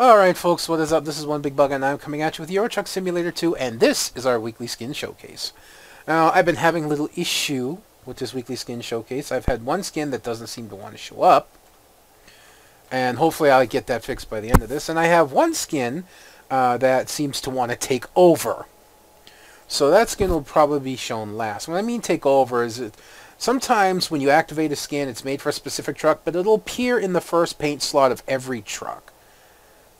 Alright folks, what is up? This is One Big Bug and I'm coming at you with Euro Truck Simulator 2 and this is our weekly skin showcase. Now, I've been having a little issue with this weekly skin showcase. I've had one skin that doesn't seem to want to show up, and hopefully I'll get that fixed by the end of this. And I have one skin that seems to want to take over. So that skin will probably be shown last. When I mean take over is it sometimes when you activate a skin, it's made for a specific truck, but it'll appear in the first paint slot of every truck.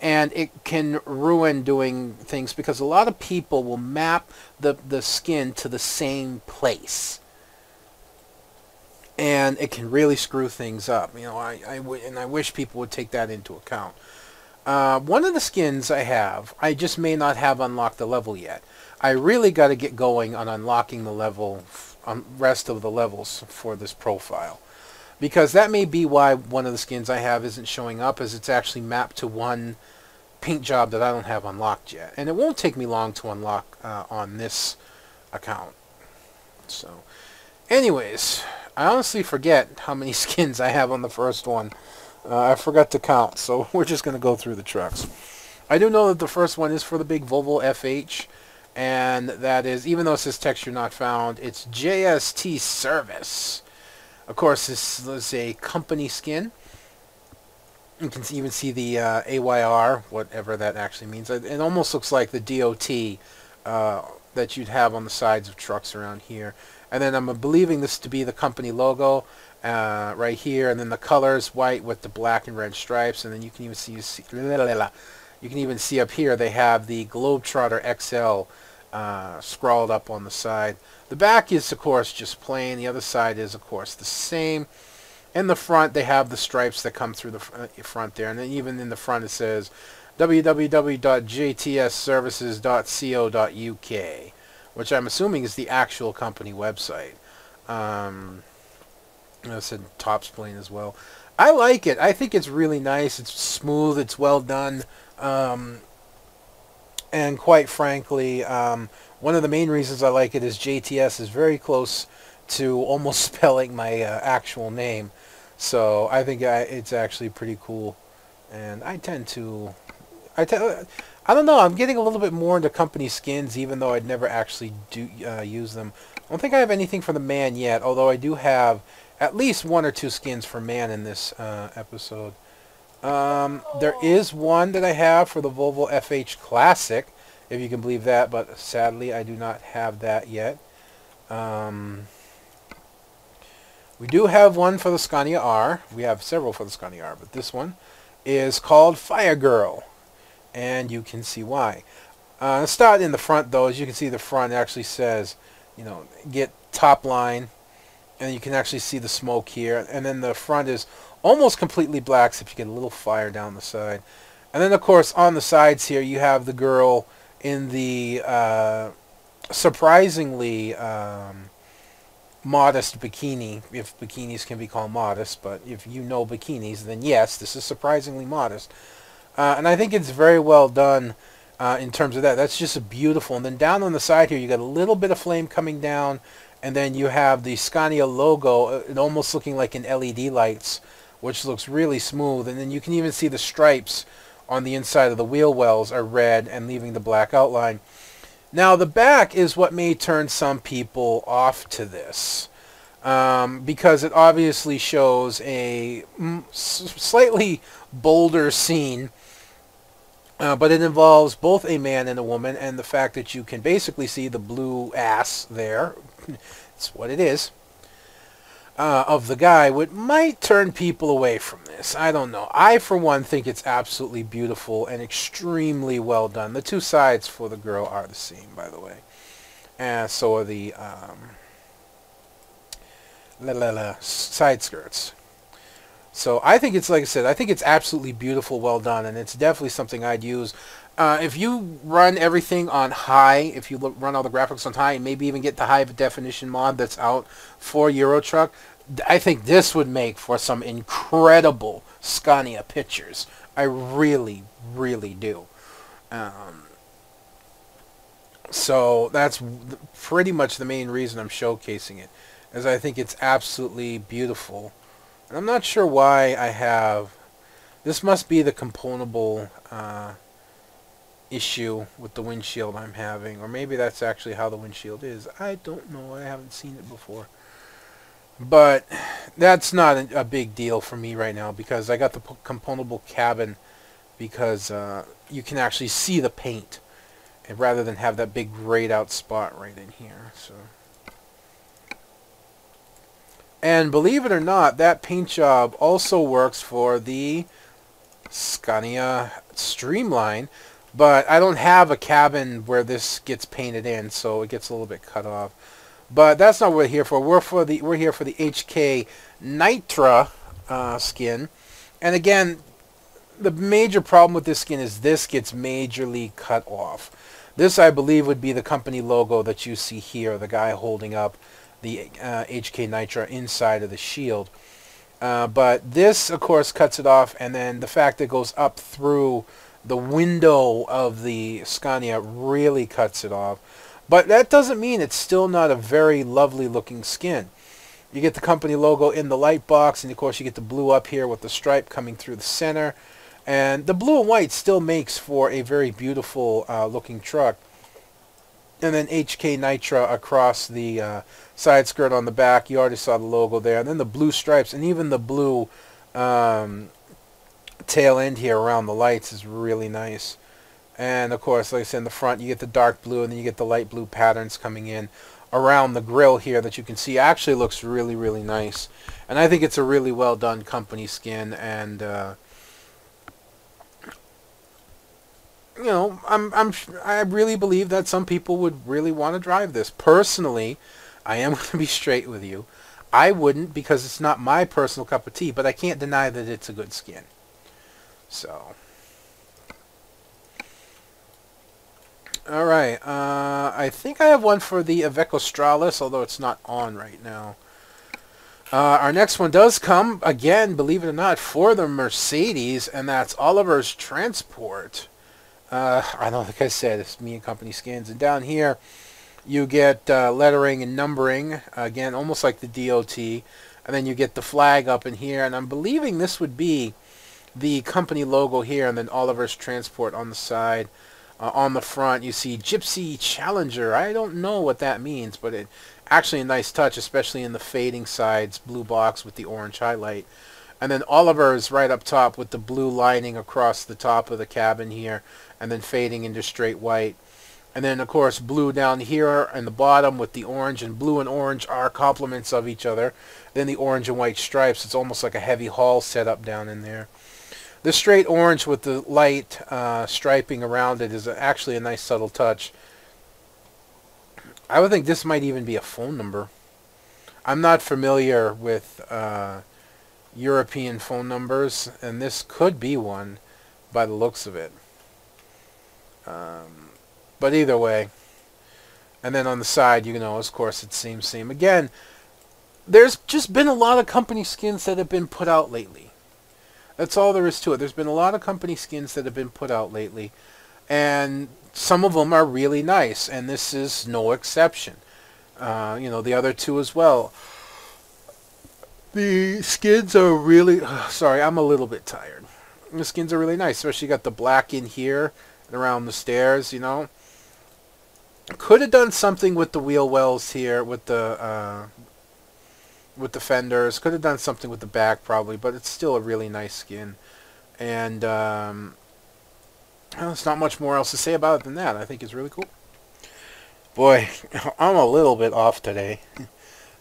And it can ruin doing things because a lot of people will map the skin to the same place. And it can really screw things up. You know, I wish people would take that into account. One of the skins I have, I just may not have unlocked the level yet. I really got to get going on unlocking the level, rest of the levels for this profile. Because that may be why one of the skins I have isn't showing up, as it's actually mapped to one paint job that I don't have unlocked yet. And it won't take me long to unlock on this account. So, anyways, I honestly forget how many skins I have on the first one. I forgot to count, so we're just going to go through the trucks. I do know that the first one is for the big Volvo FH, and that is, even though it says texture not found, it's JST Service. Of course, this is a company skin. You can even see the AYR, whatever that actually means. It almost looks like the DOT that you'd have on the sides of trucks around here. And then I'm believing this to be the company logo right here. And then the colors, white with the black and red stripes. And then you can even see up here they have the Globetrotter XL scrawled up on the side. The back is, of course, just plain. The other side is, of course, the same. In the front, they have the stripes that come through the front there. And then even in the front, it says www.jtsservices.co.uk, which I'm assuming is the actual company website. I said Topps plane as well. I like it. I think it's really nice. It's smooth. It's well done. And quite frankly, one of the main reasons I like it is JTS is very close to almost spelling my actual name. So I think it's actually pretty cool. And I don't know, I'm getting a little bit more into company skins, even though I'd never actually use them. I don't think I have anything for the man yet, although I do have at least one or two skins for man in this episode. There is one that I have for the Volvo FH Classic, if you can believe that, but sadly I do not have that yet. We do have one for the Scania R. We have several for the Scania R, but this one is called Fire Girl, and you can see why. Let's start in the front, though. As you can see, the front actually says, you know, get top line, and you can actually see the smoke here. And then the front is almost completely black, so if you get a little fire down the side. And then, of course, on the sides here, you have the girl in the surprisingly modest bikini, if bikinis can be called modest, but if you know bikinis, then yes, this is surprisingly modest. And I think it's very well done in terms of that. That's just beautiful. And then down on the side here, you got a little bit of flame coming down, and then you have the Scania logo, it almost looking like an LED lights, which looks really smooth. And then you can even see the stripes on the inside of the wheel wells are red and leaving the black outline. Now, the back is what may turn some people off to this, because it obviously shows a slightly bolder scene, but it involves both a man and a woman, and the fact that you can basically see the blue ass there, it's what it is, of the guy, might turn people away from this. I don't know. I, for one, think it's absolutely beautiful and extremely well done. The two sides for the girl are the same, by the way. And so are the side skirts. So I think it's, like I said, I think it's absolutely beautiful, well done, and it's definitely something I'd use. If you run everything on high, if you run all the graphics on high, and maybe even get the high definition mod that's out for Euro Truck, I think this would make for some incredible Scania pictures. I really, really do. So that's pretty much the main reason I'm showcasing it, as I think it's absolutely beautiful. And I'm not sure why I have This must be the componentable issue with the windshield I'm having, or maybe that's actually how the windshield is. I don't know. I haven't seen it before. But that's not a big deal for me right now because I got the componentable cabin because you can actually see the paint and rather than have that big grayed out spot right in here. So, and believe it or not, that paint job also works for the Scania Streamline, but I don't have a cabin where this gets painted in, so it gets a little bit cut off. But that's not what we're here for. We're here for the HK Nitra skin, and again, the major problem with this skin is this gets majorly cut off. This, I believe, would be the company logo that you see here, the guy holding up the HK Nitra inside of the shield. But this, of course, cuts it off, and then the fact that it goes up through the window of the Scania really cuts it off. But that doesn't mean it's still not a very lovely looking skin. You get the company logo in the light box, and of course you get the blue up here with the stripe coming through the center. And the blue and white still makes for a very beautiful looking truck. And then HK Nitra across the side skirt on the back. You already saw the logo there. And then the blue stripes and even the blue tail end here around the lights is really nice. And of course, like I said, in the front you get the dark blue and then you get the light blue patterns coming in around the grill here that you can see. Actually looks really, really nice. And I think it's a really well done company skin, and you know, I really believe that some people would really want to drive this. Personally, I am going to be straight with you. I wouldn't, because it's not my personal cup of tea, but I can't deny that it's a good skin. So, alright, I think I have one for the Iveco Stralis, although it's not on right now. Our next one does come, again, believe it or not, for the Mercedes, and that's Oliver's Transport. I know, like I said, it's me and company skins. And down here, you get lettering and numbering, again, almost like the DOT. And then you get the flag up in here, and I'm believing this would be the company logo here, and then Oliver's Transport on the side. On the front, you see Gypsy Challenger. I don't know what that means, but it actually a nice touch, especially in the fading sides, blue box with the orange highlight. And then Oliver's right up top with the blue lining across the top of the cabin here, and then fading into straight white. And then, of course, blue down here in the bottom with the orange, and blue and orange are complements of each other. Then the orange and white stripes, it's almost like a heavy haul setup down in there. The straight orange with the light striping around it is actually a nice subtle touch. I would think this might even be a phone number. I'm not familiar with European phone numbers, and this could be one by the looks of it. But either way. And then on the side, you know, of course, it's same. Again, there's just been a lot of company skins that have been put out lately. That's all there is to it. There's been a lot of company skins that have been put out lately, and some of them are really nice, and this is no exception. You know, the other two as well. The skins are really... sorry, I'm a little bit tired. The skins are really nice, especially you got the black in here and around the stairs, you know. Could have done something with the wheel wells here, with the fenders. Could have done something with the back probably, but it's still a really nice skin. And well, there's not much more else to say about it than that. I think it's really cool. Boy, I'm a little bit off today.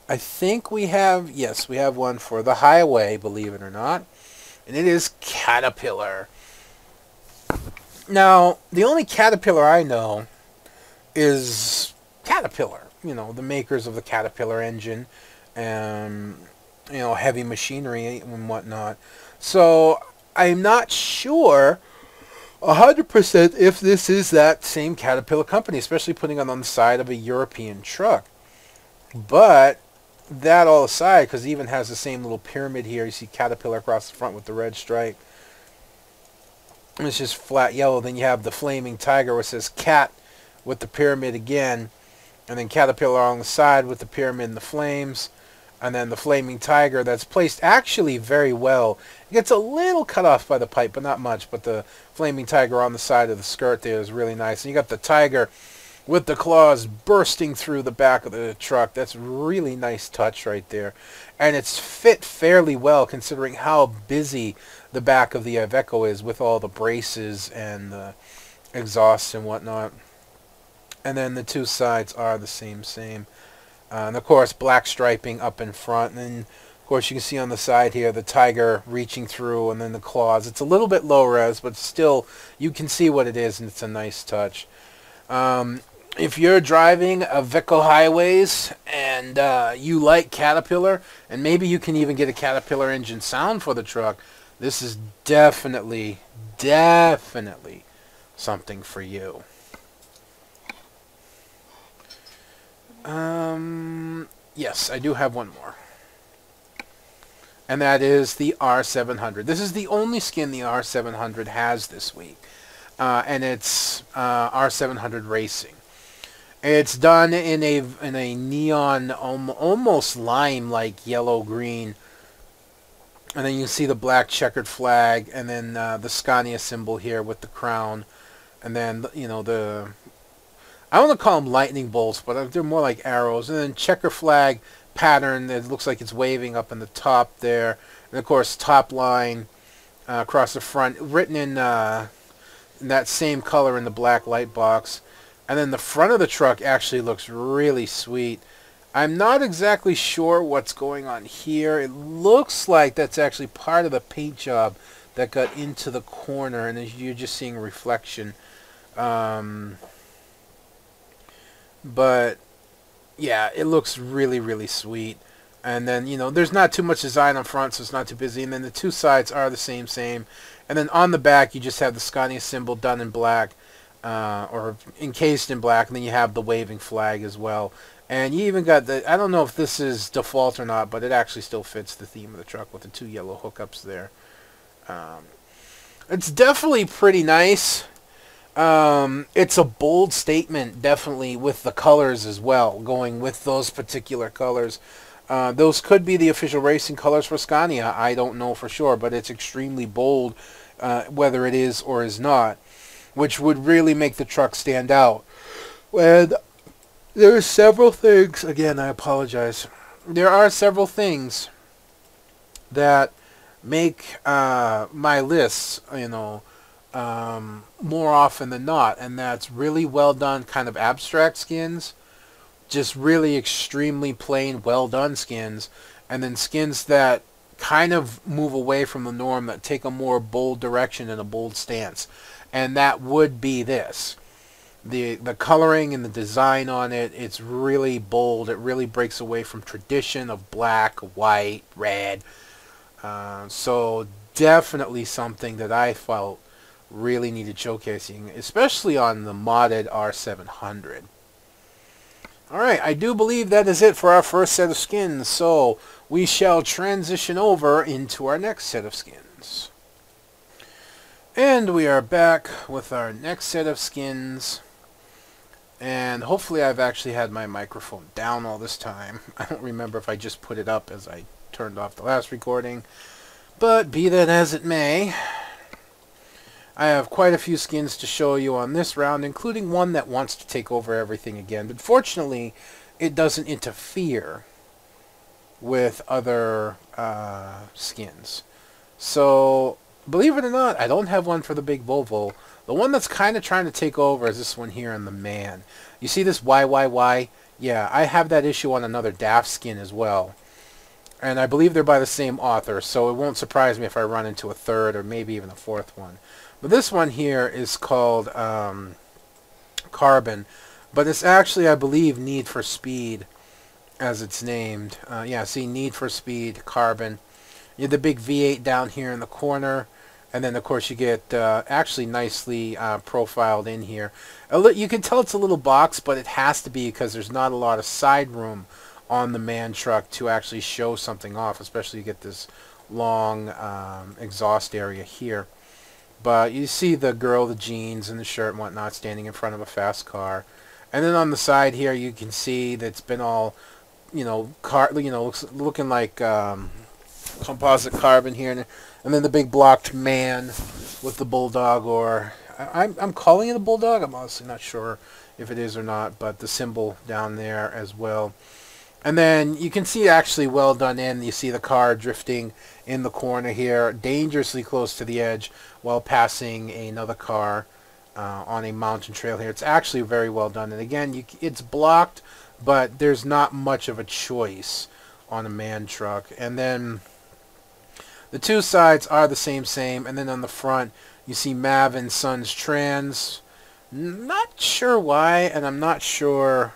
I think we have, yes, we have one for the highway, believe it or not. And it is Caterpillar. Now, the only Caterpillar I know is Caterpillar. You know, the makers of the Caterpillar engine. You know, heavy machinery and whatnot. So I'm not sure 100% if this is that same Caterpillar company, especially putting it on the side of a European truck. But that all aside, because it even has the same little pyramid here. You see Caterpillar across the front with the red stripe. And it's just flat yellow. Then you have the flaming tiger where it says cat with the pyramid again. And then Caterpillar on the side with the pyramid and the flames. And then the Flaming Tiger that's placed actually very well. It gets a little cut off by the pipe, but not much. But the Flaming Tiger on the side of the skirt there is really nice. And you got the Tiger with the claws bursting through the back of the truck. That's really nice touch right there. And it's fit fairly well considering how busy the back of the Iveco is with all the braces and the exhausts and whatnot. And then the two sides are the same. And of course, black striping up in front. And then, of course, you can see on the side here the Tiger reaching through and then the claws. It's a little bit low res, but still, you can see what it is, and it's a nice touch. If you're driving Iveco highways and you like Caterpillar, and maybe you can even get a Caterpillar engine sound for the truck, this is definitely something for you. Yes, I do have one more. And that is the R700. This is the only skin the R700 has this week. And it's R700 Racing. It's done in a neon, almost lime-like yellow-green. And then you can see the black checkered flag, and then the Scania symbol here with the crown. And then, you know, I want to call them lightning bolts, but they're more like arrows. And then checker flag pattern that looks like it's waving up in the top there. And of course, top line across the front, written in that same color in the black light box. And then the front of the truck actually looks really sweet. I'm not exactly sure what's going on here. It looks like that's actually part of the paint job that got into the corner, and you're just seeing a reflection. But yeah, it looks really sweet. And then, you know, there's not too much design on front, so it's not too busy. And then the two sides are the same. And then on the back, you just have the Scania symbol done in black, or encased in black. And then you have the waving flag as well. And you even got the, I don't know if this is default or not, but it actually still fits the theme of the truck with the two yellow hookups there. It's definitely pretty nice. It's a bold statement, definitely, with the colors as well, going with those particular colors. Those could be the official racing colors for Scania. I don't know for sure, but it's extremely bold, whether it is or is not, which would really make the truck stand out. And there are several things, again, I apologize. There are several things that make my lists, you know, more often than not, and that's really well done kind of abstract skins, just really extremely plain well done skins, and then skins that kind of move away from the norm, that take a more bold direction and a bold stance. And that would be this. The coloring and the design on it, it's really bold. It really breaks away from tradition of black, white, red. So definitely something that I felt really needed showcasing, especially on the modded R700. Alright, I do believe that is it for our first set of skins, so we shall transition over into our next set of skins. And we are back with our next set of skins. And hopefully I've actually had my microphone down all this time. I don't remember if I just put it up as I turned off the last recording. But be that as it may, I have quite a few skins to show you on this round, including one that wants to take over everything again. But fortunately, it doesn't interfere with other skins. So, believe it or not, I don't have one for the big Volvo. The one that's kind of trying to take over is this one here on the Man. You see this YYY? Yeah, I have that issue on another DAF skin as well. And I believe they're by the same author, so it won't surprise me if I run into a third or maybe even a fourth one. But this one here is called Carbon. But it's actually, I believe, Need for Speed, as it's named. Yeah, see, Need for Speed, Carbon. You have the big V8 down here in the corner. And then, of course, you get actually nicely profiled in here. You can tell it's a little box, but it has to be because there's not a lot of side room on the Man truck to actually show something off. Especially you get this long exhaust area here. But you see the girl, the jeans, and the shirt and whatnot standing in front of a fast car. And then on the side here, you can see that it's been all looking like composite carbon here, and then the big blocked man with the bulldog, or I'm calling it a bulldog. I'm honestly not sure if it is or not, but the symbol down there as well. And then you can see actually well done in. You see the car drifting in the corner here, dangerously close to the edge while passing another car on a mountain trail here. It's actually very well done. And again, it's blocked, but there's not much of a choice on a MAN truck. And then the two sides are the same. And then on the front, you see Mav and Sons Trans. Not sure why, and I'm not sure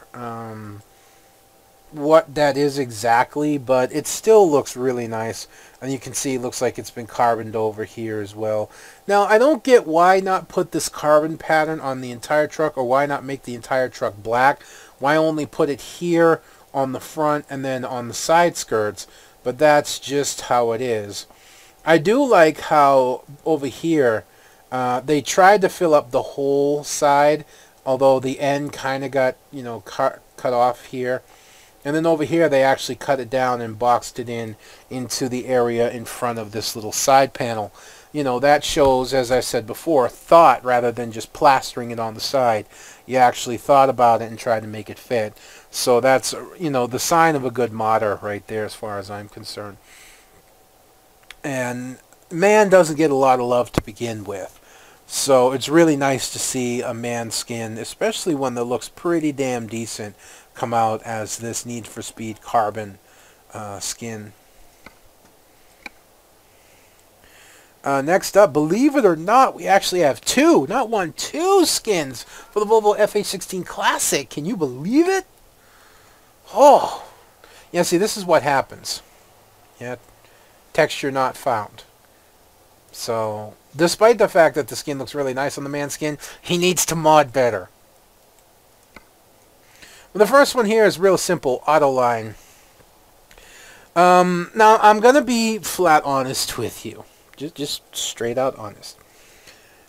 what that is exactly, but it still looks really nice. And you can see it looks like it's been carboned over here as well. Now, I don't get why not put this carbon pattern on the entire truck, or why not make the entire truck black. Why only put it here on the front and then on the side skirts? But that's just how it is. I do like how over here they tried to fill up the whole side, although the end kind of got, cut off here. And then over here they actually cut it down and boxed it into the area in front of this little side panel. That shows, as I said before, thought rather than just plastering it on the side. You actually thought about it and tried to make it fit. So that's, the sign of a good modder right there as far as I'm concerned. And MAN doesn't get a lot of love to begin with. So it's really nice to see a MAN skin, especially one that looks pretty damn decent, come out as this Need for Speed carbon skin. Next up, believe it or not, we actually have two, not one, two skins for the Volvo FH16 Classic. Can you believe it? Oh, yeah, see, this is what happens. Yeah, texture not found. So, despite the fact that the skin looks really nice on the MAN skin, he needs to mod better. Well, the first one here is real simple, Autoline. Now, I'm going to be flat honest with you. Just straight out honest.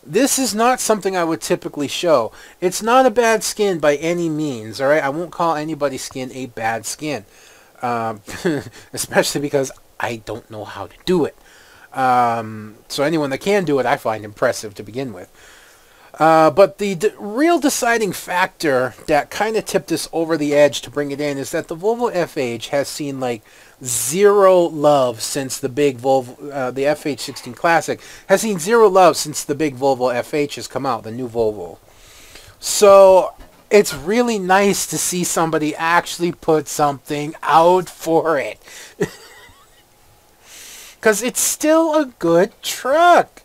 This is not something I would typically show. It's not a bad skin by any means, alright? I won't call anybody's skin a bad skin. Especially because I don't know how to do it. So anyone that can do it, I find impressive to begin with. But the real deciding factor that kind of tipped this over the edge to bring it in is that the Volvo FH has seen like zero love since the big Volvo, the FH16 Classic has seen zero love since the big Volvo FH has come out, the new Volvo. So it's really nice to see somebody actually put something out for it. Because it's still a good truck.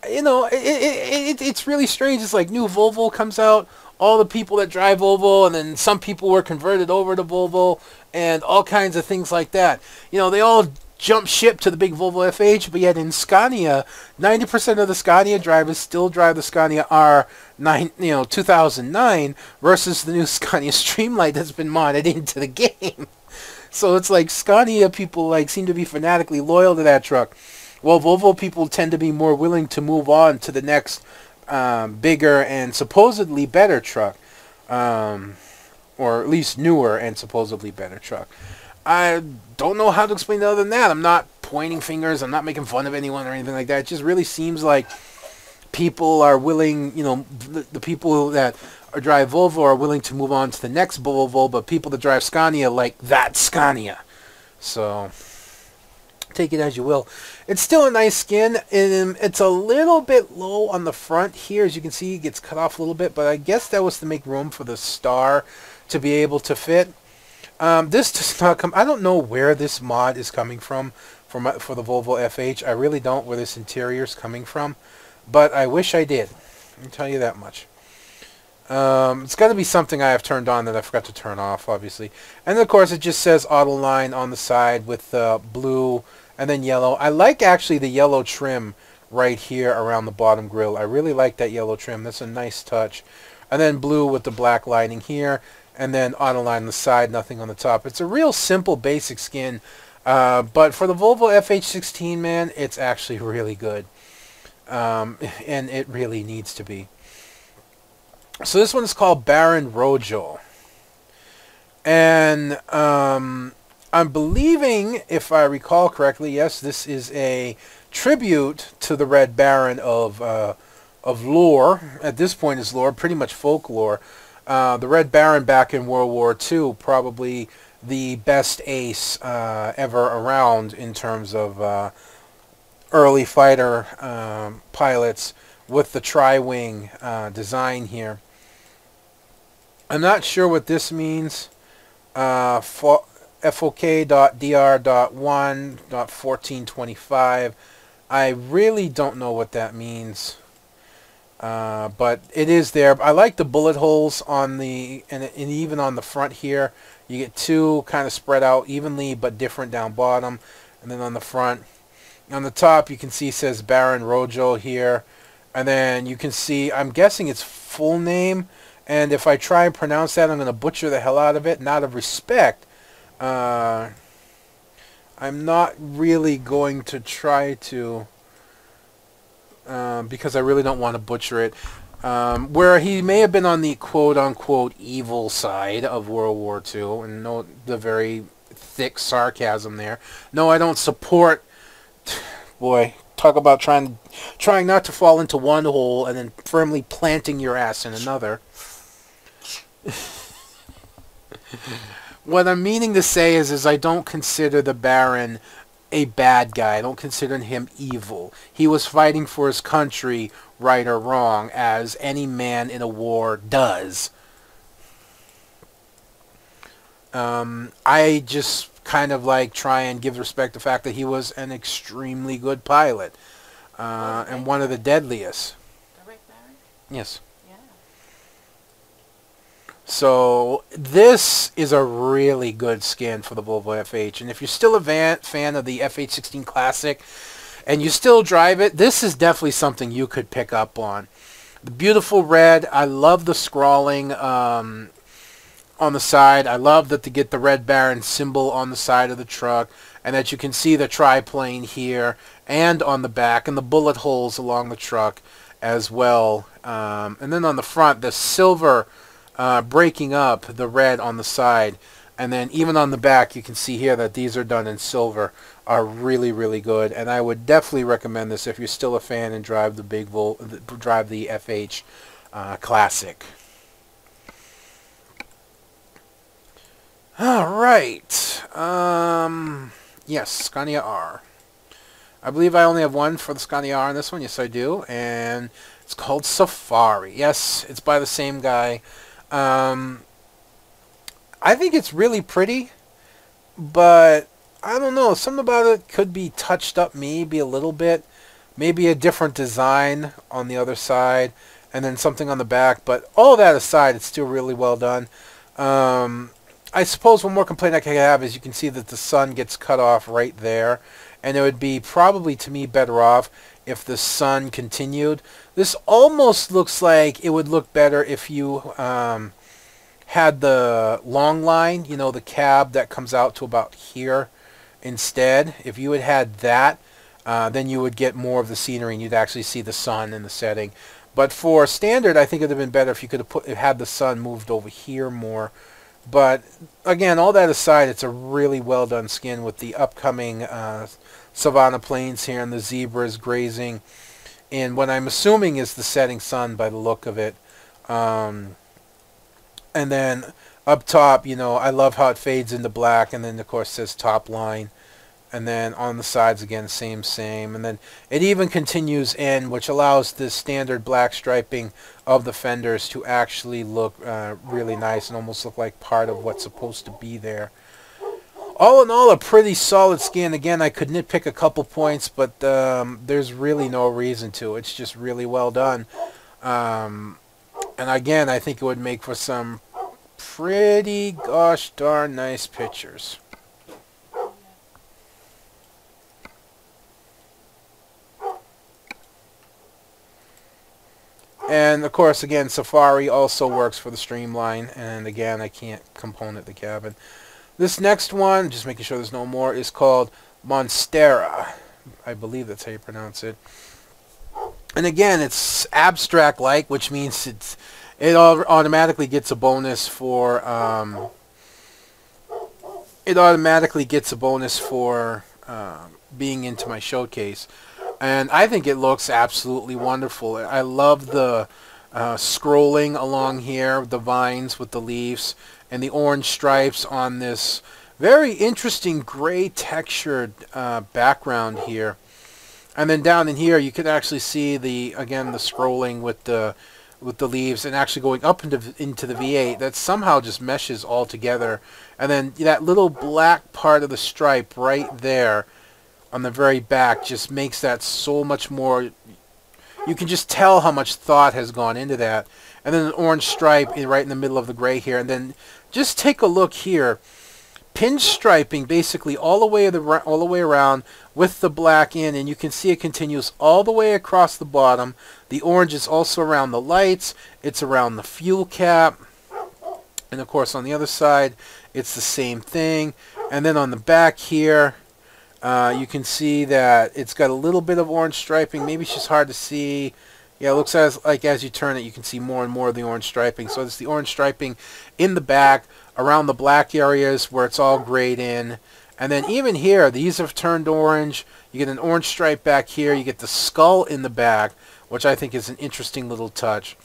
It's really strange. It's like new Volvo comes out, all the people that drive Volvo, and then some people were converted over to Volvo, and all kinds of things like that. They all jump ship to the big Volvo FH, but yet in Scania, 90% of the Scania drivers still drive the Scania R9, 2009, versus the new Scania Streamlight that's been modded into the game. So it's like Scania people seem to be fanatically loyal to that truck. Well, Volvo people tend to be more willing to move on to the next bigger and supposedly better truck. Or at least newer and supposedly better truck. I don't know how to explain it other than that. I'm not pointing fingers. I'm not making fun of anyone or anything like that. It just really seems like people are willing, the people that drive Volvo are willing to move on to the next Volvo, but people that drive Scania like that Scania. So, take it as you will. It's still a nice skin, and it's a little bit low on the front here. As you can see, it gets cut off a little bit, but I guess that was to make room for the star to be able to fit. This does not come... I don't know where this mod is coming from for the Volvo FH. I really don't, where this interior is coming from, but I wish I did. I can tell you that much. It's got to be something I have turned on that I forgot to turn off, obviously. And of course, it just says Autoline on the side with blue and then yellow. I like actually the yellow trim right here around the bottom grille. I really like that yellow trim. That's a nice touch. And then blue with the black lining here. And then Autoline on the side, nothing on the top. It's a real simple, basic skin. But for the Volvo FH16, man, it's actually really good. And it really needs to be. So this one is called Baron Rojo. And I'm believing, if I recall correctly, yes, this is a tribute to the Red Baron of lore. At this point, is lore, pretty much folklore. The Red Baron back in World War II, probably the best ace ever around in terms of early fighter pilots with the tri-wing design here. I'm not sure what this means. FOK.DR.1.1425. I really don't know what that means. But it is there. I like the bullet holes on the, and even on the front here. You get two kind of spread out evenly but different down bottom. And then on the front. On the top you can see it says Baron Rojo here. And then you can see, I'm guessing it's full name. And if I try and pronounce that, I'm going to butcher the hell out of it. And out of respect, I'm not really going to try to, because I really don't want to butcher it. Where he may have been on the quote-unquote evil side of World War II, and note the very thick sarcasm there. No, I don't support... Boy, talk about trying not to fall into one hole and then firmly planting your ass in another. What I'm meaning to say is I don't consider the Baron a bad guy. I don't consider him evil. He was fighting for his country, right or wrong, as any man in a war does. I just kind of like try and give respect to the fact that he was an extremely good pilot. And one of the deadliest. The Rick Baron? Yes. Yeah. So this is a really good skin for the Volvo FH. And if you're still a fan of the FH16 Classic and you still drive it, this is definitely something you could pick up on. The beautiful red. I love the scrawling on the side. I love that to get the Red Baron symbol on the side of the truck, and that you can see the triplane here and on the back, and the bullet holes along the truck as well. And then on the front, the silver breaking up the red on the side, and then even on the back you can see here that these are done in silver, are really, really good. And I would definitely recommend this if you're still a fan and drive the drive the FH Classic. Alright, yes, Scania R. I believe I only have one for the Scania R on this one. Yes, I do. And it's called Safari. Yes, it's by the same guy. I think it's really pretty, but I don't know. Something about it could be touched up maybe a little bit. Maybe a different design on the other side, and then something on the back. But all that aside, it's still really well done. I suppose one more complaint I could have is you can see that the sun gets cut off right there. And it would be probably, to me, better off if the sun continued. This almost looks like it would look better if you had the long line, you know, the cab that comes out to about here instead. If you had that, then you would get more of the scenery and you'd actually see the sun in the setting. But for standard, I think it would have been better if you could have had the sun moved over here more. But again, all that aside, it's a really well done skin with the upcoming savanna plains here and the zebras grazing in what I'm assuming is the setting sun by the look of it. And then up top, you know, I love how it fades into black, and then of course says top line. And then on the sides again, same. And then it even continues in, which allows the standard black striping of the fenders to actually look really nice and almost look like part of what's supposed to be there. All in all, a pretty solid skin. Again, I could nitpick a couple points, but there's really no reason to. It's just really well done. And again, I think it would make for some pretty gosh darn nice pictures. And of course, again, Safari also works for the Streamline, and again, I can't component the cabin. This next one, just making sure there's no more, is called Monstera. I believe that's how you pronounce it. And again, it's abstract-like, which means it automatically gets a bonus for it automatically gets a bonus for being into my showcase. And I think it looks absolutely wonderful. I love the scrolling along here, the vines with the leaves, and the orange stripes on this very interesting gray textured background here. And then down in here, you can actually see the scrolling with the leaves, and actually going up into the V8 that somehow just meshes all together. And then that little black part of the stripe right there on the very back just makes that so much more. You can just tell how much thought has gone into that. And then an orange stripe right in the middle of the gray here. And then just take a look here. Pinstriping basically all the way around with the black in, and you can see it continues all the way across the bottom. The orange is also around the lights. It's around the fuel cap. And of course on the other side it's the same thing. And then on the back here, you can see that it's got a little bit of orange striping. Maybe it's just hard to see. Yeah, it looks like as you turn it, you can see more and more of the orange striping. So it's the orange striping in the back, around the black areas where it's all grayed in. And then even here, these have turned orange. You get an orange stripe back here. You get the skull in the back, which I think is an interesting little touch.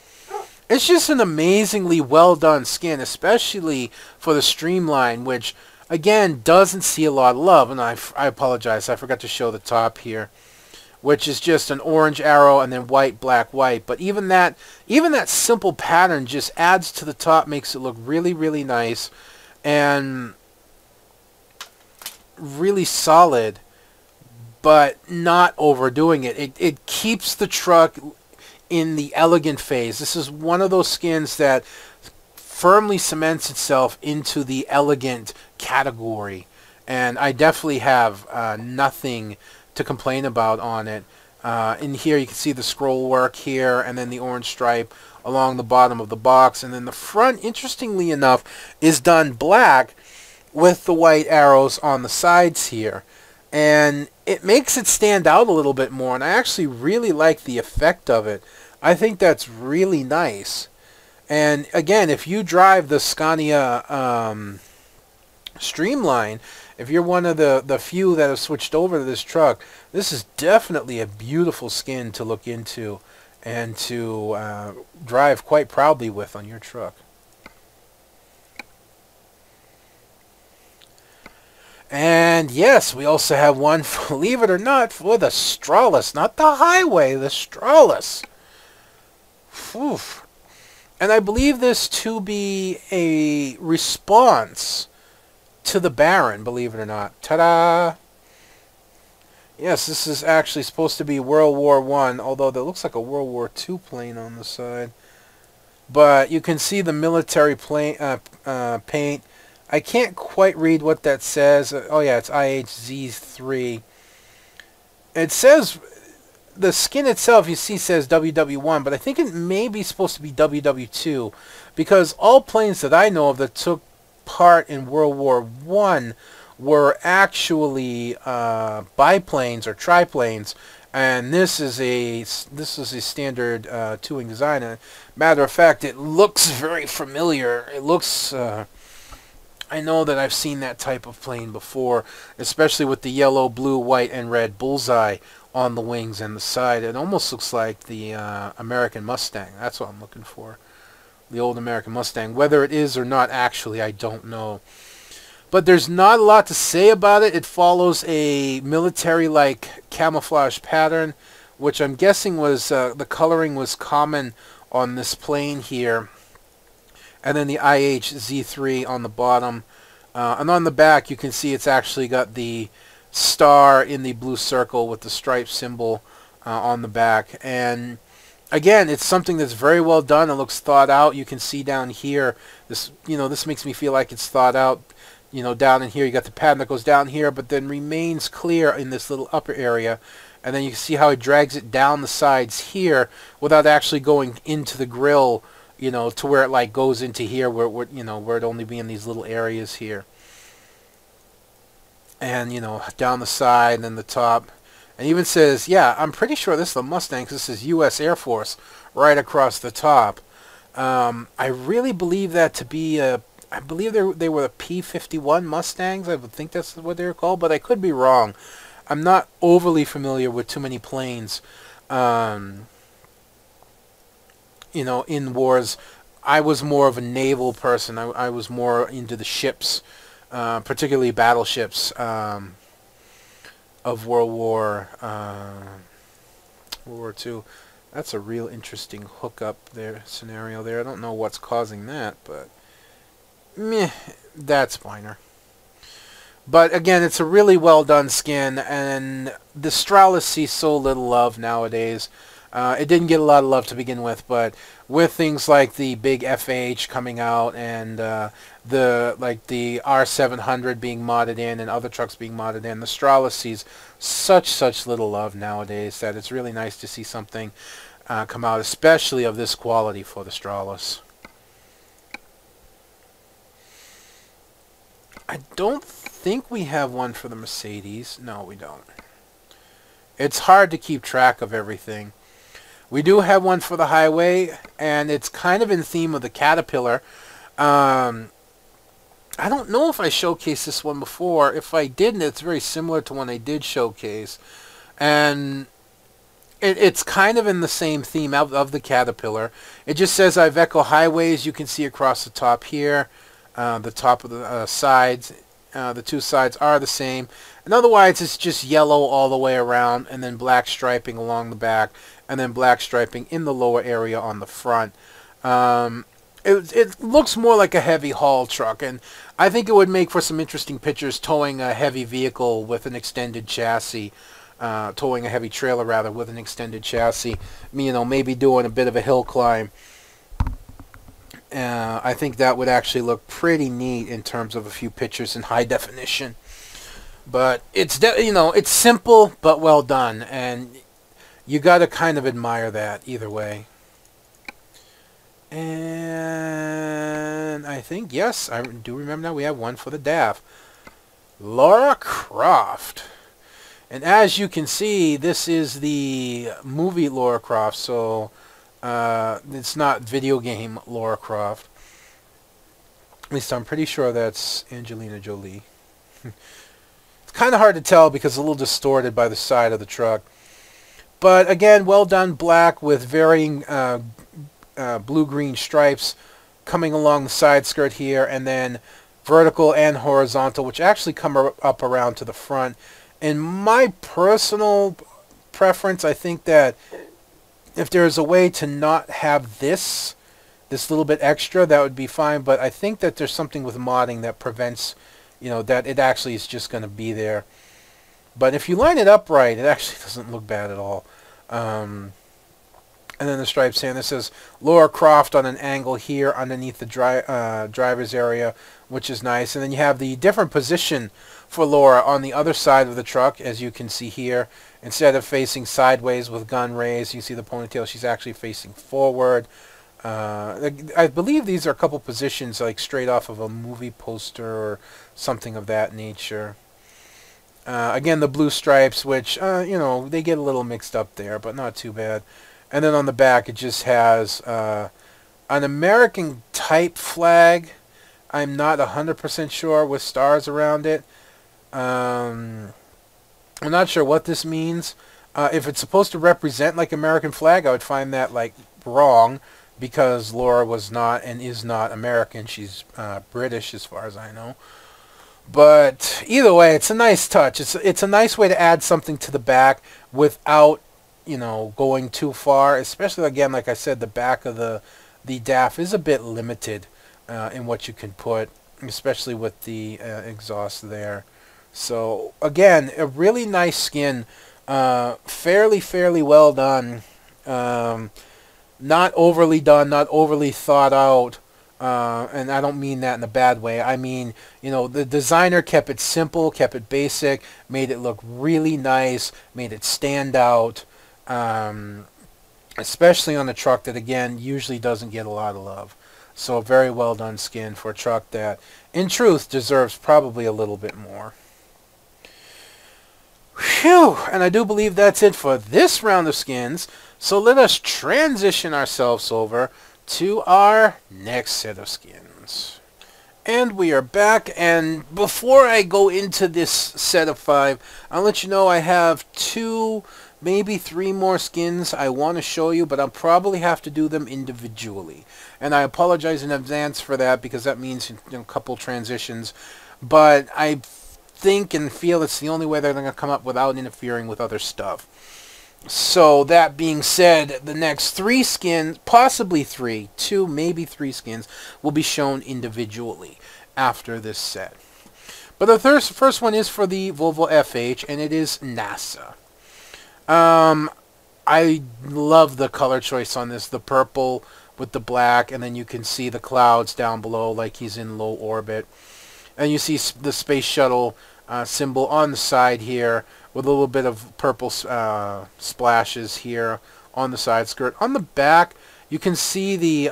It's just an amazingly well done skin, especially for the Streamline, which again doesn't see a lot of love. And I apologize, I forgot to show the top here, which is just an orange arrow and then white, black, white. But even that simple pattern just adds to the top, makes it look really, really nice and really solid, but not overdoing it. It keeps the truck in the elegant phase. This is one of those skins that firmly cements itself into the elegant category, and I definitely have nothing to complain about on it. In here you can see the scroll work here, and then the orange stripe along the bottom of the box, and then the front, interestingly enough, is done black with the white arrows on the sides here, and it makes it stand out a little bit more, and I actually really like the effect of it. I think that's really nice. And again, if you drive the Scania Streamline, if you're one of the few that have switched over to this truck, this is definitely a beautiful skin to look into and to drive quite proudly with on your truck. And yes, we also have one, believe it or not, for the Stralis, not the Highway, the Stralis. Oof. And I believe this to be a response to the Baron, believe it or not. Ta-da! Yes, this is actually supposed to be World War I, although that looks like a World War II plane on the side. But you can see the military plane, paint. I can't quite read what that says. Oh yeah, it's IHZ3. It says, the skin itself, you see, says WW1, but I think it may be supposed to be WW2, because all planes that I know of that took part in World War I were actually biplanes or triplanes, and this is a standard two-wing design. And matter of fact, it looks very familiar. It looks. I know that I've seen that type of plane before, especially with the yellow, blue, white, and red bullseye on the wings and the side. It almost looks like the American Mustang. That's what I'm looking for. The old American Mustang. Whether it is or not, actually, I don't know. But there's not a lot to say about it. It follows a military-like camouflage pattern, which I'm guessing was the coloring was common on this plane here. And then the IHZ3 on the bottom. And on the back, you can see it's actually got the star in the blue circle with the stripe symbol on the back. And again, it's something that's very well done. It looks thought out. You can see down here, this makes me feel like it's thought out. Down in here, you got the pattern that goes down here, but then remains clear in this little upper area. And then you can see how it drags it down the sides here without actually going into the grill, to where it like goes into here, where it only be in these little areas here. And down the side and then the top. And even says, yeah, I'm pretty sure this is the Mustang because this is U.S. Air Force right across the top. I really believe that to be a I believe they were the P-51 Mustangs. I would think that's what they were called, but I could be wrong. I'm not overly familiar with too many planes, you know, in wars. I was more of a naval person. I was more into the ships, particularly battleships of World War II. That's a real interesting hookup there scenario there. I don't know what's causing that, but meh, that's minor. But again, it's a really well done skin, and the Stralis sees so little love nowadays. It didn't get a lot of love to begin with, but with things like the big FH coming out and the R700 being modded in and other trucks being modded in, the Stralis sees such little love nowadays that it's really nice to see something come out, especially of this quality for the Stralis. I don't think we have one for the Mercedes. No, we don't. It's hard to keep track of everything. We do have one for the highway, and it's kind of in theme of the Caterpillar. I don't know if I showcased this one before. If I didn't, it's very similar to one I did showcase. And it's kind of in the same theme of the Caterpillar. It just says Iveco Highways. You can see across the top here. The top of the sides. The two sides are the same. And otherwise, it's just yellow all the way around, and then black striping along the back, and then black striping in the lower area on the front. It looks more like a heavy haul truck, and I think it would make for some interesting pictures towing a heavy vehicle with an extended chassis, towing a heavy trailer rather with an extended chassis. You know, maybe doing a bit of a hill climb. I think that would actually look pretty neat in terms of a few pictures in high definition. But it's you know, it's simple but well done, and you got to kind of admire that either way. And I think, yes, I do remember now we have one for the DAF. Lara Croft. And as you can see, this is the movie Lara Croft, so it's not video game Lara Croft. At least I'm pretty sure that's Angelina Jolie. It's kind of hard to tell because it's a little distorted by the side of the truck. But again, well done black with varying blue-green stripes coming along the side skirt here, and then vertical and horizontal, which actually come up around to the front. In my personal preference, I think that if there's a way to not have this little bit extra, that would be fine. But I think that there's something with modding that prevents, you know, that it actually is just going to be there. But if you line it up right, it actually doesn't look bad at all. And then the stripes here. This says Lara Croft on an angle here underneath the driver's area, which is nice. And then you have the different position for Lara on the other side of the truck, as you can see here. Instead of facing sideways with gun raised, you see the ponytail, she's actually facing forward. I believe these are a couple positions like straight off of a movie poster or something of that nature. Again, the blue stripes, which, you know, they get a little mixed up there, but not too bad. And then on the back, it just has an American type flag. I'm not 100% sure, with stars around it. I'm not sure what this means. If it's supposed to represent like American flag, I would find that like wrong, because Lara was not and is not American. She's British as far as I know. But either way, it's a nice touch. It's a nice way to add something to the back without, you know, going too far. Especially, again, like I said, the back of the DAF is a bit limited in what you can put, especially with the exhaust there. So again, a really nice skin, fairly well done, not overly done, not overly thought out. And I don't mean that in a bad way. I mean, you know, the designer kept it simple, kept it basic, made it look really nice, made it stand out, especially on a truck that, again, usually doesn't get a lot of love. So a very well done skin for a truck that, in truth, deserves probably a little bit more. Phew! And I do believe that's it for this round of skins. So let us transition ourselves over to our next set of skins. And we are back, and before I go into this set of 5, I'll let you know I have 2, maybe 3 more skins I want to show you, but I'll probably have to do them individually. And I apologize in advance for that, because that means a couple transitions. But I think and feel it's the only way they're going to come up without interfering with other stuff. So, that being said, the next 3 skins, possibly 3, 2, maybe 3 skins, will be shown individually after this set. But the first one is for the Volvo FH, and it is NASA. I love the color choice on this, the purple with the black, and then you can see the clouds down below like he's in low orbit. And you see the space shuttle symbol on the side here, with a little bit of purple splashes here on the side skirt. On the back, you can see the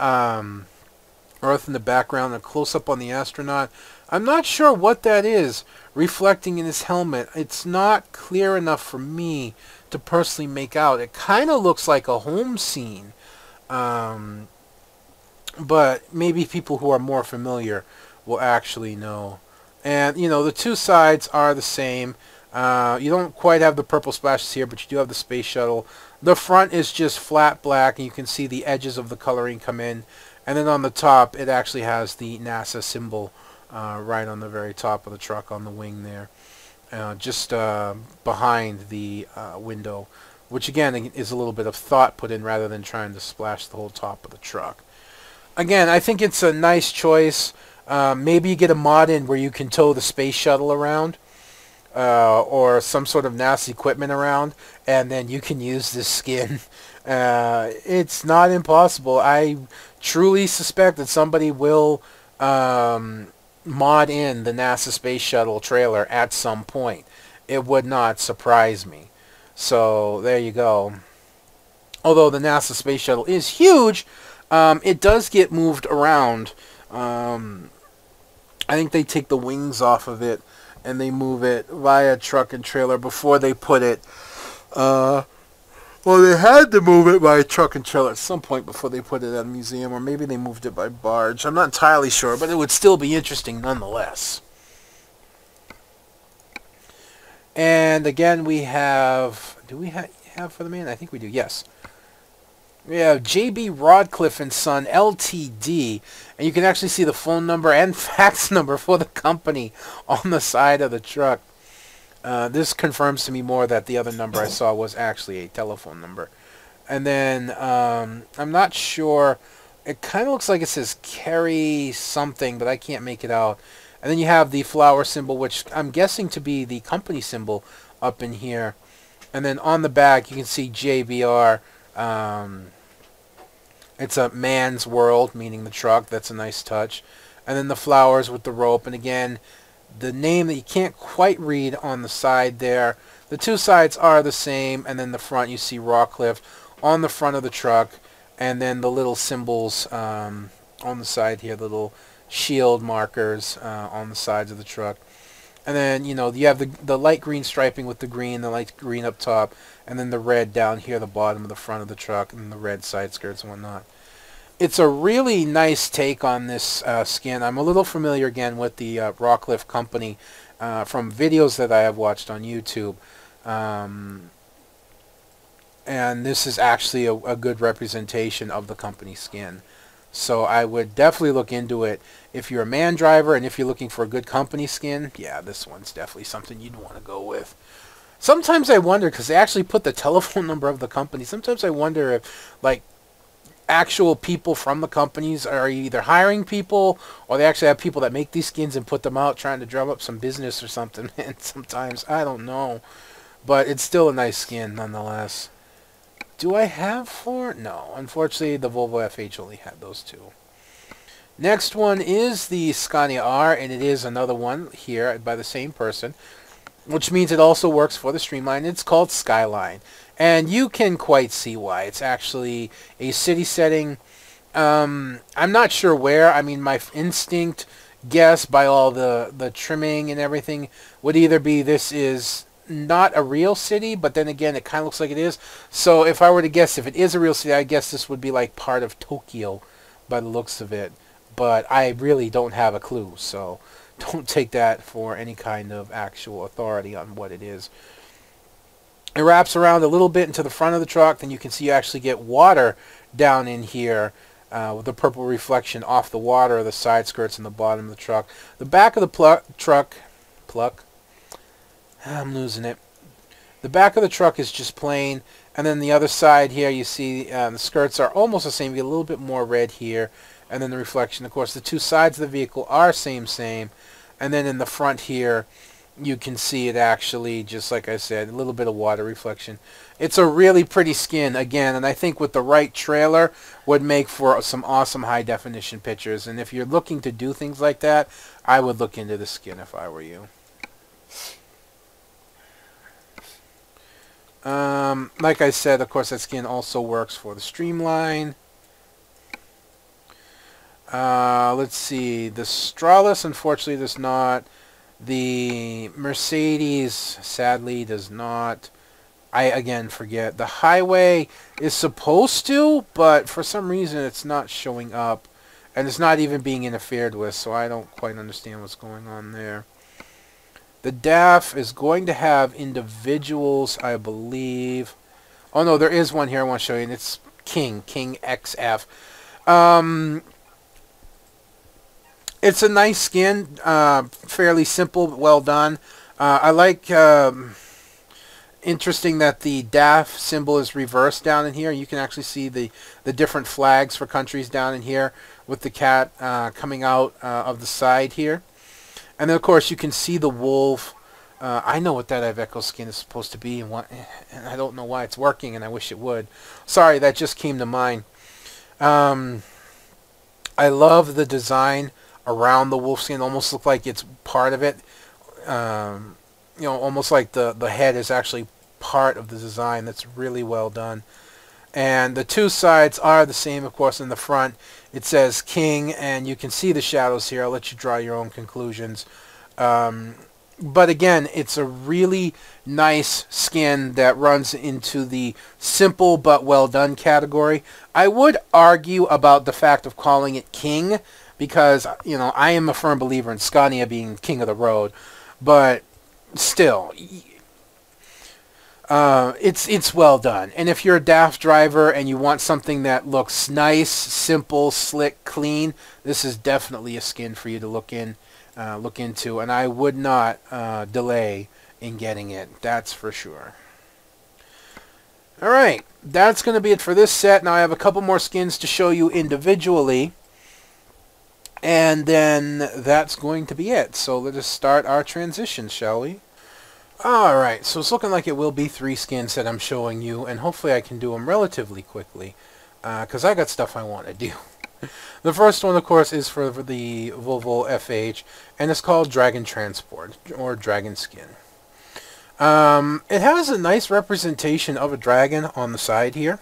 Earth in the background, a close-up on the astronaut. I'm not sure what that is reflecting in his helmet. It's not clear enough for me to personally make out. It kind of looks like a home scene. But maybe people who are more familiar will actually know. And, you know, the 2 sides are the same. You don't quite have the purple splashes here, but you do have the space shuttle. The front is just flat black, and you can see the edges of the coloring come in. And then on the top, it actually has the NASA symbol right on the very top of the truck on the wing there. Just behind the window, which again is a little bit of thought put in rather than trying to splash the whole top of the truck. Again, I think it's a nice choice. Maybe you get a mod in where you can tow the space shuttle around. Or some sort of NASA equipment around, and then you can use this skin. It's not impossible. I truly suspect that somebody will mod in the NASA Space Shuttle trailer at some point. It would not surprise me. So, there you go. Although the NASA Space Shuttle is huge, it does get moved around. I think they take the wings off of it and they move it via truck and trailer before they put it. Well, they had to move it by truck and trailer at some point before they put it at a museum, or maybe they moved it by barge. I'm not entirely sure, but it would still be interesting nonetheless. And again, we have... Do we have for the man? I think we do, yes. We have J.B. Rodcliffe and Son, Ltd. And you can actually see the phone number and fax number for the company on the side of the truck. This confirms to me more that the other number I saw was actually a telephone number. And then, I'm not sure. It kind of looks like it says Kerry something, but I can't make it out. And then you have the flower symbol, which I'm guessing to be the company symbol up in here. And then on the back, you can see JBR. It's a man's world, meaning the truck. That's a nice touch. And then the flowers with the rope. And again, the name that you can't quite read on the side there. The 2 sides are the same. And then the front, you see Rodcliffe on the front of the truck. And then the little symbols on the side here, the little shield markers on the sides of the truck. And then, you know, you have the light green striping with the green, the light green up top, and then the red down here, the bottom of the front of the truck, and the red side skirts and whatnot. It's a really nice take on this skin. I'm a little familiar, again, with the Rodcliffe company from videos that I have watched on YouTube. And this is actually a good representation of the company skin. So I would definitely look into it. If you're a man driver and if you're looking for a good company skin, yeah, this one's definitely something you'd want to go with. Sometimes I wonder, because they actually put the telephone number of the company, sometimes I wonder if, like, actual people from the companies are either hiring people or they actually have people that make these skins and put them out trying to drum up some business or something. And sometimes, I don't know. But it's still a nice skin nonetheless. Do I have 4? No. Unfortunately, the Volvo FH only had those 2. Next one is the Scania R, and it is another one here by the same person, which means it also works for the Streamline. It's called Skyline. And you can quite see why. It's actually a city setting. I'm not sure where. I mean, my instinct guess by all the trimming and everything would either be this is not a real city, but then again, it kind of looks like it is. So if I were to guess if it is a real city, I guess this would be like part of Tokyo by the looks of it. but I really don't have a clue, so don't take that for any kind of actual authority on what it is. It wraps around a little bit into the front of the truck, then you can see you actually get water down in here with the purple reflection off the water, the side skirts and the bottom of the truck. The back of the truck, I'm losing it. The back of the truck is just plain, and then the other side here you see the skirts are almost the same. You get a little bit more red here, and then the reflection. Of course, the two sides of the vehicle are same, and then in the front here you can see it actually, just like I said, a little bit of water reflection. It's a really pretty skin, again, and I think with the right trailer would make for some awesome high-definition pictures. And if you're looking to do things like that, I would look into the skin if I were you. Like I said, of course, that skin also works for the Streamline. Let's see. The Stralis, unfortunately, does not. The Mercedes, sadly, does not. I, again, forget. The Highway is supposed to, but for some reason it's not showing up. And it's not even being interfered with, so I don't quite understand what's going on there. The DAF is going to have individuals, I believe. Oh, no, there is one here I want to show you, and it's King XF. It's a nice skin, fairly simple, but well done. I like, interesting that the DAF symbol is reversed down in here. You can actually see the different flags for countries down in here with the cat coming out of the side here. And then, of course, you can see the wolf. I know what that Iveco skin is supposed to be, and I don't know why it's working, and I wish it would. Sorry, that just came to mind. I love the design around the wolf skin. Almost look like it's part of it. You know, almost like the head is actually part of the design. That's really well done. And the two sides are the same, of course. In the front, it says King, and you can see the shadows here. I'll let you draw your own conclusions. But again, it's a really nice skin that runs into the simple but well done category. I would argue about the fact of calling it King because, you know, I am a firm believer in Scania being king of the road. But still, it's well done. And if you're a DAF driver and you want something that looks nice, simple, slick, clean, this is definitely a skin for you to look into. And I would not delay in getting it. That's for sure. All right, that's going to be it for this set. Now I have a couple more skins to show you individually. And then that's going to be it. So let us start our transition, shall we? Alright, so it's looking like it will be 3 skins that I'm showing you, and hopefully I can do them relatively quickly, because I got stuff I want to do. The first one, of course, is for the Volvo FH, and it's called Dragon Transport, or Dragon Skin. It has a nice representation of a dragon on the side here.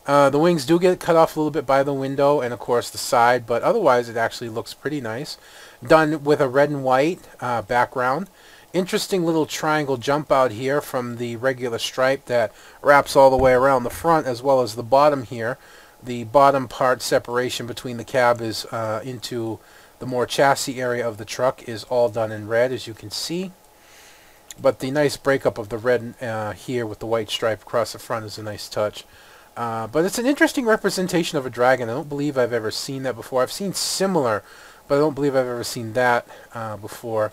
The wings do get cut off a little bit by the window, and of course the side, but otherwise it actually looks pretty nice. Done with a red and white background. Interesting little triangle jump out here from the regular stripe that wraps all the way around the front as well as the bottom here. The bottom part separation between the cab is into the more chassis area of the truck is all done in red, as you can see. But the nice breakup of the red here with the white stripe across the front is a nice touch. But it's an interesting representation of a dragon. I don't believe I've ever seen that before. I've seen similar, but I don't believe I've ever seen that before.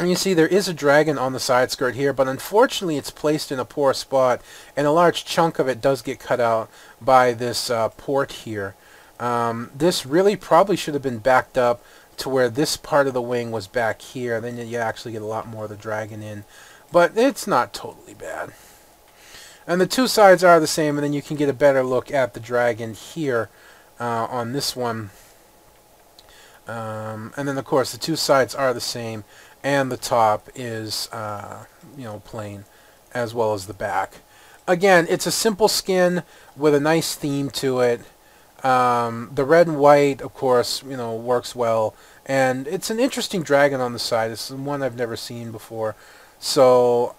And you see there is a dragon on the side skirt here, but unfortunately it's placed in a poor spot, and a large chunk of it does get cut out by this port here. This really probably should have been backed up to where this part of the wing was back here. Then you actually get a lot more of the dragon in. But it's not totally bad. And the two sides are the same, and then you can get a better look at the dragon here on this one. And then, of course, the two sides are the same. And the top is, you know, plain, as well as the back. Again, it's a simple skin with a nice theme to it. The red and white, of course, you know, works well. And it's an interesting dragon on the side. It's one I've never seen before. So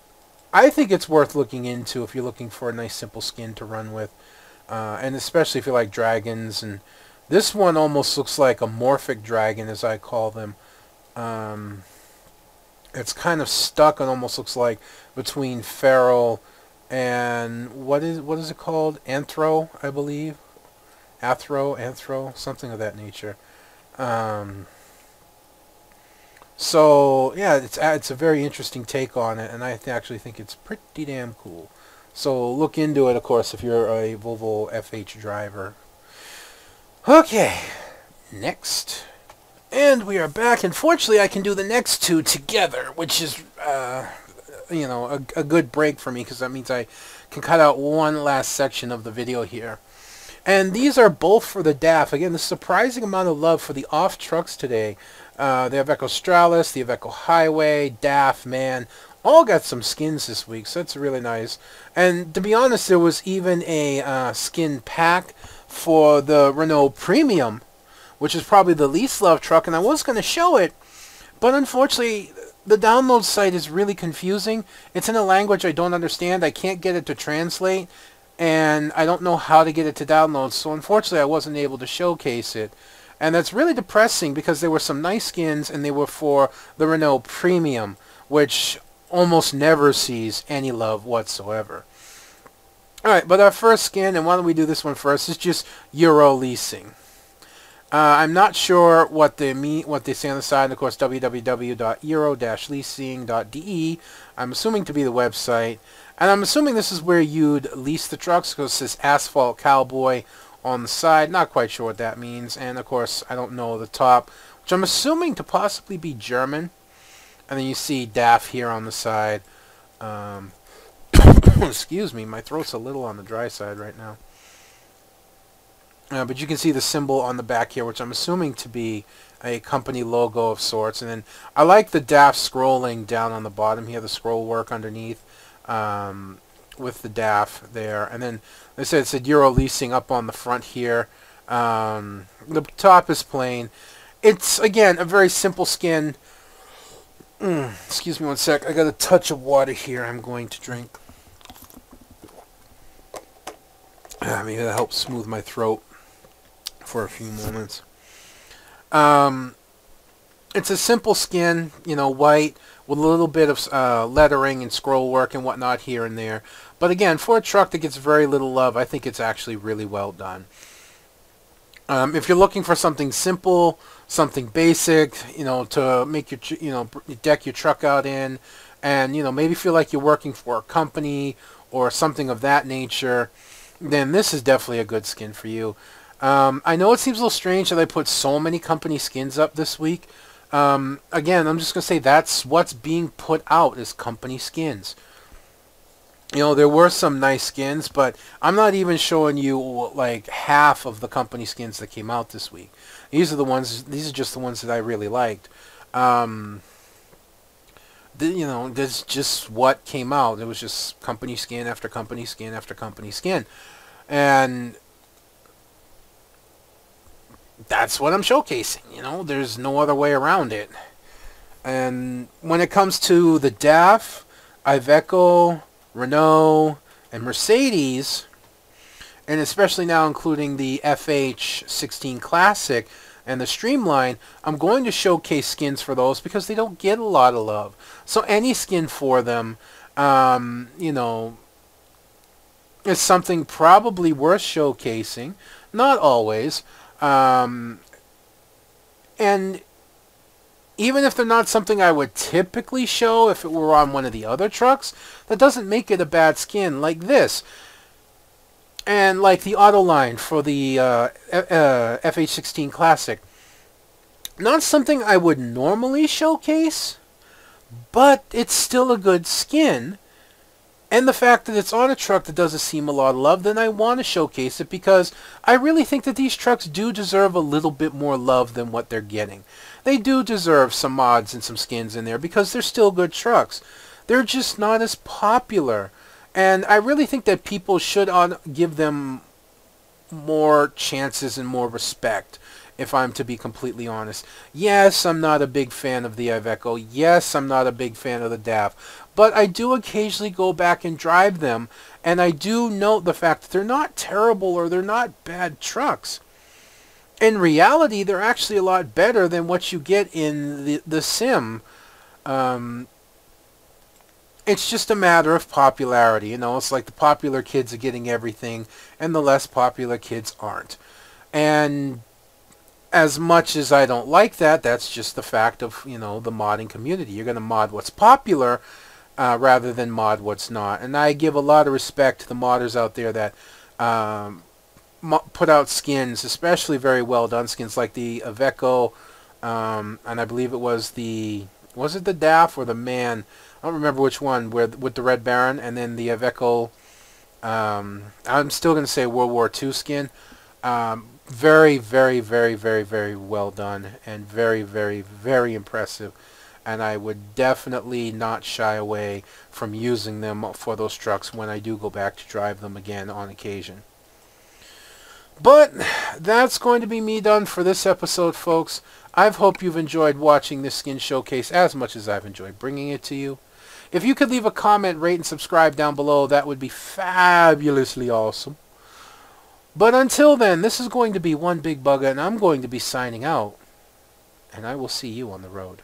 I think it's worth looking into if you're looking for a nice simple skin to run with. And especially if you like dragons and This one almost looks like a Morphic Dragon, as I call them. It's kind of stuck and almost looks like between Feral and what is it called? Anthro, I believe. Anthro, something of that nature. So yeah, it's a very interesting take on it, and I actually think it's pretty damn cool. So look into it, of course, if you're a Volvo FH driver. Okay, next. And we are back, and fortunately I can do the next two together, which is, you know, a good break for me, because that means I can cut out one last section of the video here. And these are both for the DAF. Again, the surprising amount of love for the off trucks today. The Iveco Stralis, the Iveco Highway, DAF, man, all got some skins this week, so that's really nice. And to be honest, there was even a skin pack for the Renault Premium, which is probably the least loved truck, and I was going to show it, but unfortunately the download site is really confusing. It's in a language I don't understand. I can't get it to translate, and I don't know how to get it to download, so unfortunately I wasn't able to showcase it. And that's really depressing, because there were some nice skins, and they were for the Renault Premium, which almost never sees any love whatsoever. Alright, but our first skin, and why don't we do this one first, is just Euro Leasing. I'm not sure what they say on the side. And of course, www.euro-leasing.de. I'm assuming to be the website, and I'm assuming this is where you'd lease the trucks, because it says Asphalt Cowboy on the side. Not quite sure what that means, and of course, I don't know the top, which I'm assuming to possibly be German. And then you see DAF here on the side. Excuse me, my throat's a little on the dry side right now. But you can see the symbol on the back here, which I'm assuming to be a company logo of sorts. And then I like the DAF scrolling down on the bottom here, the scroll work underneath with the DAF there. And then they said it said Euro Leasing up on the front here. The top is plain. It's, again, a very simple skin. Excuse me one sec. I got a touch of water here I'm going to drink. Maybe that'll help smooth my throat for a few moments. It's a simple skin, you know, white with a little bit of lettering and scroll work and whatnot here and there. But again, for a truck that gets very little love, I think it's actually really well done. If you're looking for something simple, something basic, you know, to make your, you know, deck your truck out in, and, you know, maybe feel like you're working for a company or something of that nature, then this is definitely a good skin for you. I know it seems a little strange that I put so many company skins up this week. Again, I'm just going to say that's what's being put out is company skins. You know, there were some nice skins, but I'm not even showing you like half of the company skins that came out this week. These are just the ones that I really liked. You know, that's just what came out. It was just company skin after company skin after company skin. And that's what I'm showcasing, you know. There's no other way around it. And when it comes to the DAF, Iveco, Renault, and Mercedes, and especially now including the FH16 Classic and the Streamline, I'm going to showcase skins for those because they don't get a lot of love. So any skin for them, you know, is something probably worth showcasing. Not always. And even if they're not something I would typically show if it were on one of the other trucks, that doesn't make it a bad skin, like this. And like the Autoline for the FH16 Classic. Not something I would normally showcase, but it's still a good skin. And the fact that it's on a truck that doesn't seem a lot of love, then I want to showcase it because I really think that these trucks do deserve a little bit more love than what they're getting. They do deserve some mods and some skins in there because they're still good trucks. They're just not as popular. And I really think that people should give them more chances and more respect, if I'm to be completely honest. Yes, I'm not a big fan of the Iveco. Yes, I'm not a big fan of the DAF. But I do occasionally go back and drive them, and I do note the fact that they're not terrible or they're not bad trucks. in reality, they're actually a lot better than what you get in the sim. Um, it's just a matter of popularity. You know, it's like the popular kids are getting everything, and the less popular kids aren't. And as much as I don't like that, that's just the fact of, you know, the modding community. You're going to mod what's popular rather than mod what's not. And I give a lot of respect to the modders out there that put out skins, especially very well done skins like the Iveco, and I believe it was was it the DAF or the Man? I don't remember which one, where with the Red Baron, and then the Iveco. I'm still going to say World War II skin. Very, very, very, very, very well done, and very, very, very impressive. And I would definitely not shy away from using them for those trucks when I do go back to drive them again on occasion. But that's going to be me done for this episode, folks. I hope you've enjoyed watching this skin showcase as much as I've enjoyed bringing it to you. If you could leave a comment, rate, and subscribe down below, that would be fabulously awesome. But until then, this is going to be One Big Bugger, and I'm going to be signing out. And I will see you on the road.